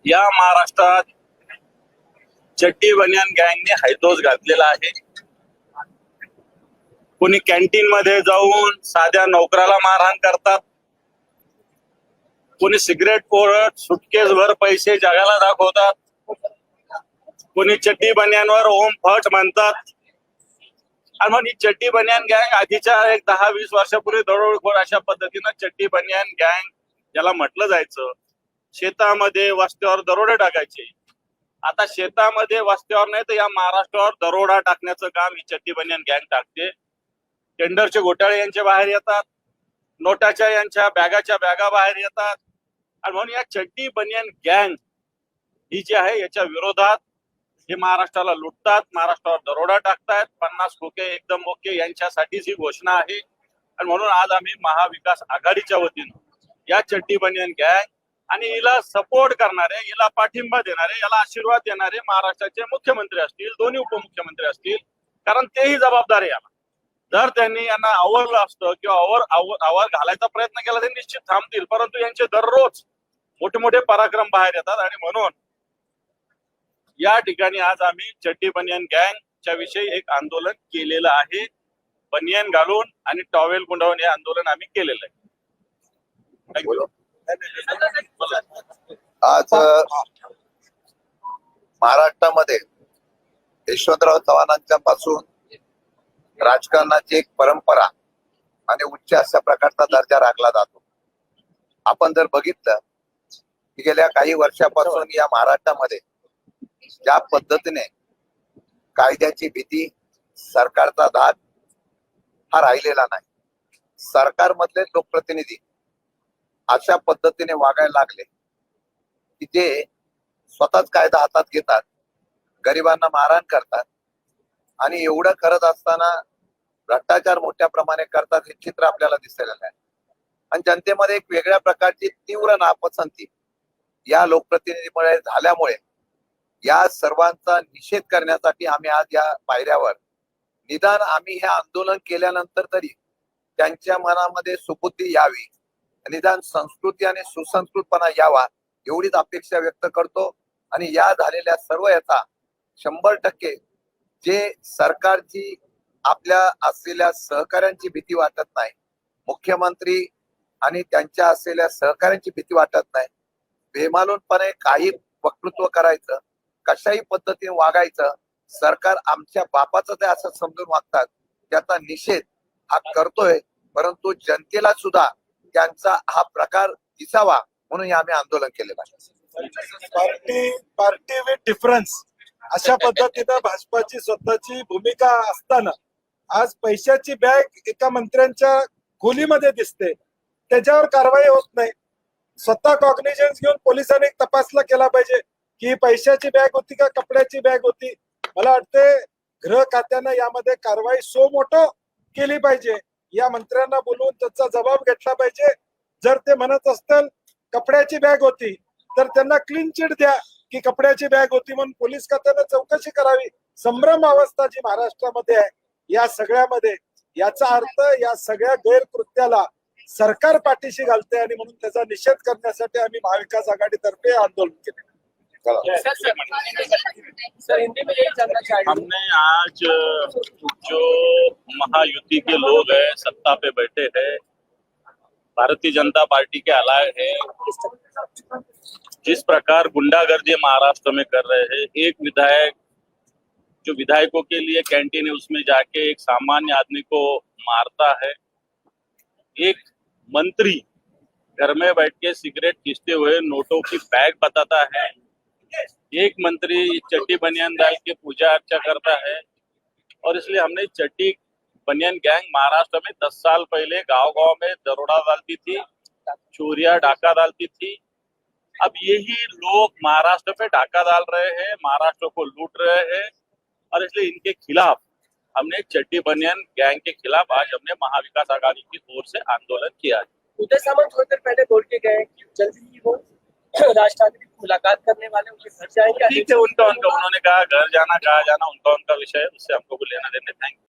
या महाराष्ट्रात चड्डी बनियान गँगने हैदोस घातलेला आहे। कोणी कॅन्टीन मध्ये जाऊन साध्या नोकराला मारहाण करतात, कोणी सिगरेट ओढत सुटकेसभर पैसे जगाला दाखवतात, कोणी चड्डी बनियानवर ओम फट म्हणतात। आणि मग ही चड्डी बनियान गँग आधीच्या एक 10-20 वर्षापूर्वी दरोडेखोर अशा पद्धतीनं चड्डी बनियान गँग ज्याला म्हटलं जायचं, शेतामध्ये वस्त्यावर दरोडे टाकायचे। आता शेतामध्ये वस्त्यावर नाही तर या महाराष्ट्रावर दरोडा टाकण्याचं काम ही चड्डी बनियान गँग टाकते। टेंडरचे घोटाळे यांच्या बाहेर येतात, नोटाच्या यांच्या बॅगाच्या बॅगा बाहेर येतात। आणि म्हणून या चड्डी बनियान गँग ही जी आहे याच्या विरोधात हे महाराष्ट्राला लुटतात, महाराष्ट्रावर दरोडा टाकतायत। 50 खोके एकदम ओके यांच्यासाठीच ही घोषणा आहे। आणि म्हणून आज आम्ही महाविकास आघाडीच्या वतीनं या चड्डी बनियान गँग आणि हिला सपोर्ट करणारे, हिला पाठिंबा देणारे, याला आशीर्वाद देणारे महाराष्ट्राचे मुख्यमंत्री असतील, दोन्ही उपमुख्यमंत्री असतील, कारण तेही जबाबदार आहे याला। जर त्यांनी यांना आवरलं असतं किंवा आवर घालायचा प्रयत्न केला तर निश्चित थांबतील, परंतु यांचे दररोज मोठे मोठे पराक्रम बाहेर येतात। आणि म्हणून या ठिकाणी आज आम्ही चड्डी बनियान गँगच्या विषयी एक आंदोलन केलेलं आहे। बनियान घालून आणि टॉवेल गुंडाळून हे आंदोलन आम्ही केलेलं आहे। थँक्यू। आज महाराष्ट्रामध्ये यशवंतराव चव्हाणांच्या पासून राजकारणाची एक परंपरा आणि उच्च अशा प्रकारचा दर्जा राखला जातो। आपण जर बघितलं की गेल्या काही वर्षापासून या महाराष्ट्रामध्ये ज्या पद्धतीने कायद्याची भीती, सरकारचा धाक हा राहिलेला नाही। सरकारमधले लोकप्रतिनिधी अशा पद्धतीने वागायला लागले की जे स्वतःच कायदा हातात घेतात, गरिबांना मारहाण करतात आणि एवढं करत असताना भ्रष्टाचार मोठ्या प्रमाणे करतात हे चित्र आपल्याला दिसलेलं आहे। आणि जनतेमध्ये एक वेगळ्या प्रकारची तीव्र नापसंती या लोकप्रतिनिधीमुळे झाल्यामुळे या सर्वांचा निषेध करण्यासाठी आम्ही आज या पायऱ्यावर, निदान आम्ही हे आंदोलन केल्यानंतर तरी त्यांच्या मनामध्ये सुबुद्धी यावी, निदान संस्कृती आणि सुसंस्कृतपणा यावा एवढीच अपेक्षा व्यक्त करतो। आणि या झालेल्या सर्व याचा 100% जे सरकारची आपल्या असलेल्या सहकाऱ्यांची भीती वाटत नाही, मुख्यमंत्री आणि त्यांच्या असलेल्या सहकाऱ्यांची भीती वाटत नाही, बेमालूनपणे काही वक्तृत्व करायचं, कशाही पद्धतीने वागायचं, सरकार आमच्या बापाचं ते असं समजून वागतात, त्याचा निषेध हा करतोय। परंतु जनतेला सुद्धा त्यांचा हा प्रकार दिसावा म्हणून आम्ही आंदोलन केलेलं आहे। पार्टी विथ डिफरन्स अशा पद्धतीनं भाजपाची स्वतःची भूमिका असताना आज पैशाची बॅग एका मंत्र्यांच्या खोलीमध्ये दिसते, त्याच्यावर कारवाई होत नाही। स्वतः कॉग्निजन्स घेऊन पोलिसांनी तपासला केला पाहिजे की पैशाची बॅग होती का कपड्याची बॅग होती। मला वाटते गृह खात्यानं यामध्ये कारवाई सो मोठो केली पाहिजे, या मंत्र्यांना बोलवून त्याचा जबाब घेतला पाहिजे। जर ते म्हणत असतील कपड्याची बॅग होती तर त्यांना क्लीन चिट द्या की कपड्याची बॅग होती म्हणून पोलीस खात्यानं चौकशी करावी। संभ्रम अवस्था जी महाराष्ट्रामध्ये आहे या सगळ्यामध्ये, याचा अर्थ या सगळ्या गैरकृत्याला सरकार पाठीशी घालते आणि म्हणून त्याचा निषेध करण्यासाठी आम्ही महाविकास आघाडीतर्फे आंदोलन केले। हमने आज जो महायुति के लोग हैं, सत्ता पे बैठे हैं, भारतीय जनता पार्टी के अलाय है, जिस प्रकार गुंडागर्दी महाराष्ट्र में कर रहे हैं, एक विधायक जो विधायकों के लिए कैंटीन है उसमें जाके एक सामान्य आदमी को मारता है, एक मंत्री घर में बैठ के सिगरेट पीसते हुए नोटों की बैग बताता है, एक मंत्री चड्डी बनियान डाल के पूजा अर्चा करता है। और इसलिए हमने चड्डी बनियान गैंग महाराष्ट्र में 10 साल पहले गांव-गांव में दरोड़ा डालती थी, चोरियां डाका डालती थी। अब यही लोग महाराष्ट्र पे डाका डाल रहे हैं, महाराष्ट्र को लूट रहे हैं। और इसलिए इनके खिलाफ हमने चड्डी बनियान गैंग के खिलाफ आज हमने महाविकास आघाड़ी की ओर से आंदोलन किया है। उदय सामंत थोड़ी देर पहले बोल के गए कि जल्दी ही वो राज ठाकरे की मुलाकात करने वाले उनके घर जाएंगे। ठीक है, उनका उन्होंने कहा घर जाना कहा जाना उनका विषय है, उससे हमको लेना देना। Thank you.